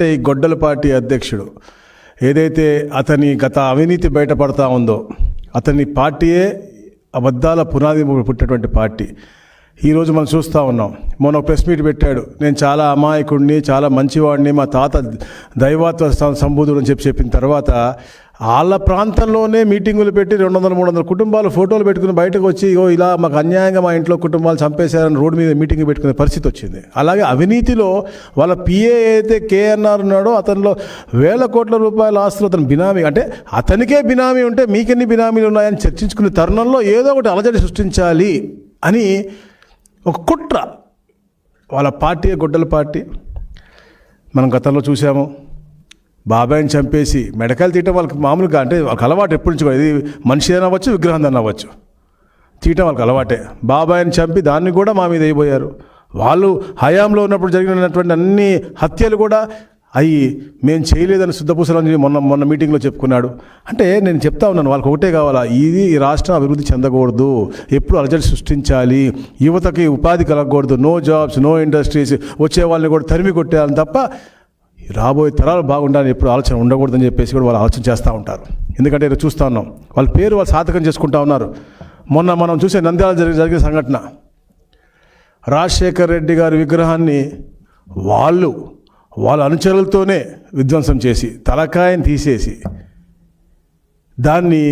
ఈ గొడ్డల పార్టీ అధ్యక్షుడు ఏదైతే అతని గత అవినీతి బయటపడతా ఉందో, అతని పార్టీయే అబద్ధాల పునాది పుట్టినటువంటి పార్టీ. ఈరోజు మనం చూస్తూ ఉన్నాం. మొన్న ప్రెస్ మీట్ పెట్టాడు, నేను చాలా అమాయకుడిని, చాలా మంచివాడిని, మా తాత దైవత్వ సంబూధుడు అని చెప్పిన తర్వాత వాళ్ళ ప్రాంతంలోనే మీటింగులు పెట్టి 200-300 కుటుంబాలు ఫోటోలు పెట్టుకుని బయటకు వచ్చి ఇలా మాకు అన్యాయంగా మా ఇంట్లో కుటుంబాలు చంపేశారని రోడ్డు మీద మీటింగ్ పెట్టుకునే పరిస్థితి వచ్చింది. అలాగే అవినీతిలో వాళ్ళ పిఏ అయితే కేఎన్ఆర్ ఉన్నాడో అతనిలో వేల కోట్ల రూపాయల ఆస్తులు అతను బినామీ, అంటే అతనికే బినామీ ఉంటే మీకెన్ని బినామీలు ఉన్నాయని చర్చించుకునే తరుణంలో ఏదో ఒకటి అలజడి సృష్టించాలి అని ఒక కుట్ర. వాళ్ళ పార్టీ గొడ్డల పార్టీ. మనం గతంలో చూసాము, బాబాయిని చంపేసి మెడకాయలు తీయటం వాళ్ళకి మామూలుగా, అంటే వాళ్ళకి అలవాటు ఎప్పటి నుంచి. ఇది మనిషి అయినా అవ్వచ్చు, విగ్రహం దాన్ని అవ్వచ్చు, తీయటం వాళ్ళకి అలవాటే. బాబాయిని చంపి దాన్ని కూడా మా మీద అయిపోయారు. వాళ్ళు హయాంలో ఉన్నప్పుడు జరిగినటువంటి అన్ని హత్యలు కూడా అవి మేము చేయలేదని శుద్ధపూసలని మొన్న మీటింగ్లో చెప్పుకున్నాడు. అంటే నేను చెప్తా ఉన్నాను, వాళ్ళకి ఒకటే కావాలా, ఈ రాష్ట్రం అభివృద్ధి చెందకూడదు, ఎప్పుడు అలజడి సృష్టించాలి, యువతకి ఉపాధి కలగకూడదు, నో జాబ్స్, నో ఇండస్ట్రీస్, వచ్చే వాళ్ళని కూడా తరిమి కొట్టేయాలని తప్ప రాబోయే తరాలు బాగుండాలని ఎప్పుడు ఆలోచన ఉండకూడదని చెప్పేసి కూడా వాళ్ళు ఆలోచన చేస్తూ ఉంటారు. ఎందుకంటే ఇక్కడ చూస్తూ ఉన్నాం, వాళ్ళ పేరు వాళ్ళు సాధకం చేసుకుంటా ఉన్నారు. మొన్న మనం చూసే నంద్యాల జరిగిన సంఘటన, రాజశేఖర్ రెడ్డి గారి విగ్రహాన్ని వాళ్ళ అనుచరులతోనే విధ్వంసం చేసి తలకాయని తీసేసి దాన్ని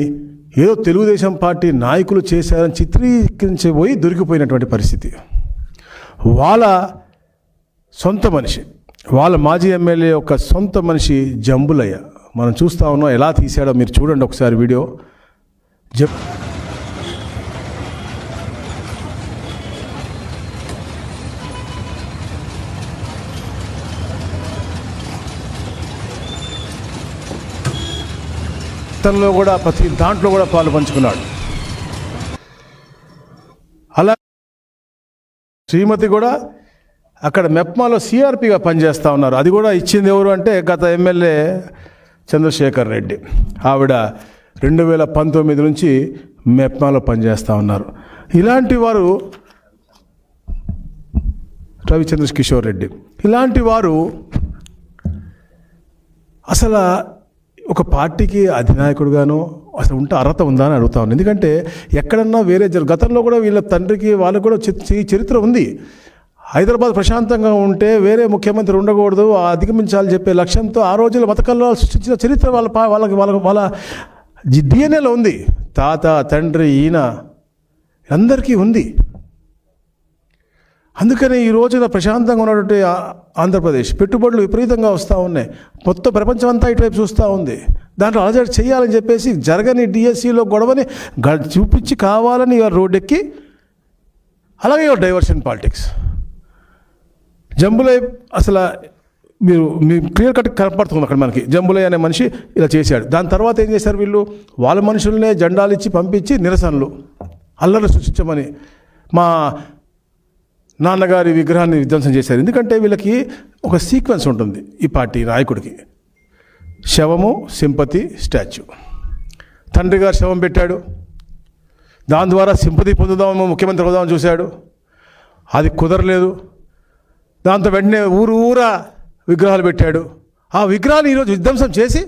ఏదో తెలుగుదేశం పార్టీ నాయకులు చేశారని చిత్రీకరించబోయి దొరికిపోయినటువంటి పరిస్థితి. వాళ్ళ సొంత మనిషి, వాళ్ళ మాజీ ఎమ్మెల్యే యొక్క సొంత మనిషి జంబులయ్య. మనం చూస్తూ ఉన్నాం ఎలా తీశాడో, మీరు చూడండి ఒకసారి వీడియో. తనలో కూడా ప్రతి దాంట్లో కూడా పాలు పంచుకున్నాడు. అలా శ్రీమతి కూడా అక్కడ మెప్మాలో సిఆర్పిగా పనిచేస్తూ ఉన్నారు. అది కూడా ఇచ్చింది ఎవరు అంటే గత ఎమ్మెల్యే చంద్రశేఖర్ రెడ్డి. ఆవిడ 2019 నుంచి మెప్మాలో పనిచేస్తూ ఉన్నారు. ఇలాంటి వారు రవిచంద్ర కిషోర్ రెడ్డి, ఇలాంటి వారు అసలు ఒక పార్టీకి అధినాయకుడుగాను అసలు ఉంటే అర్హత ఉందా అని అడుగుతా ఉన్నాను. ఎందుకంటే ఎక్కడన్నా వేరే గతంలో కూడా వీళ్ళ తండ్రికి వాళ్ళకు కూడా చరిత్ర ఉంది. హైదరాబాద్ ప్రశాంతంగా ఉంటే వేరే ముఖ్యమంత్రి ఉండకూడదు, అధిగమించాలి చెప్పే లక్ష్యంతో ఆ రోజుల్లో మతకల్లో సృష్టించిన చరిత్ర వాళ్ళ డిఎన్ఏలో ఉంది. తాత, తండ్రి, ఈయన అందరికీ ఉంది. అందుకని ఈ రోజున ప్రశాంతంగా ఉన్నటువంటి ఆంధ్రప్రదేశ్ పెట్టుబడులు విపరీతంగా వస్తూ ఉన్నాయి. మొత్తం ప్రపంచం అంతా ఇటువైపు చూస్తూ ఉంది. దాంట్లో అలజడి చేయాలని చెప్పేసి జరగని డిఎస్సిలో గొడవని చూపించి కావాలని రోడ్డెక్కి, అలాగే డైవర్షన్ పాలిటిక్స్. జంబులయ్య అసలు మీరు క్లియర్ కట్ కనపడుతుంది అక్కడ మనకి. జంబులయ్య అనే మనిషి ఇలా చేశాడు. దాని తర్వాత ఏం చేశారు వీళ్ళు, వాళ్ళ మనుషులనే జెండాలు ఇచ్చి పంపించి నిరసనలు, అల్లరి సృష్టించమని మా నాన్నగారి విగ్రహాన్ని విధ్వంసం చేశారు. ఎందుకంటే వీళ్ళకి ఒక సీక్వెన్స్ ఉంటుంది ఈ పార్టీ నాయకుడికి. శవము, సింపతి, స్టాచ్యూ. తండ్రి గారు శవం పెట్టాడు, దాని ద్వారా సింపతి పొందుదామో ముఖ్యమంత్రి అవుదామని చూశాడు, అది కుదరలేదు. దాంతో వెంటనే ఊరా విగ్రహాలు పెట్టాడు. ఆ విగ్రహాలు ఈరోజు విధ్వంసం చేసి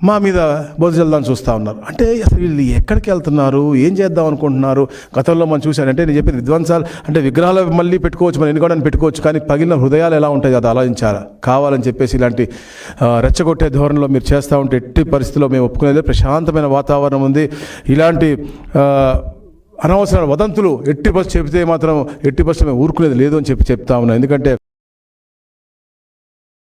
మా మీద బోధజల్దాన్ని చూస్తూ ఉన్నారు. అంటే అసలు వీళ్ళు ఎక్కడికి వెళ్తున్నారు, ఏం చేద్దాం అనుకుంటున్నారు? గతంలో మనం చూశానంటే నేను చెప్పిన విధ్వంసాలు అంటే విగ్రహాలు మళ్ళీ పెట్టుకోవచ్చు, మనం ఎన్నుకోవడానికి పెట్టుకోవచ్చు, కానీ పగిలిన హృదయాలు ఎలా ఉంటాయి అది ఆలోచించాలి. కావాలని చెప్పేసి ఇలాంటి రెచ్చగొట్టే ధోరణిలో మీరు చేస్తూ ఉంటే ఎట్టి పరిస్థితుల్లో మేము ఒప్పుకునేది. ప్రశాంతమైన వాతావరణం ఉంది. ఇలాంటి అనవసరమైన వదంతులు ఎట్టి బస్సు చెబితే మాత్రం ఎట్టి బస్సు మేము ఊరుకునేది లేదు అని చెప్తా ఉన్నాం. ఎందుకంటే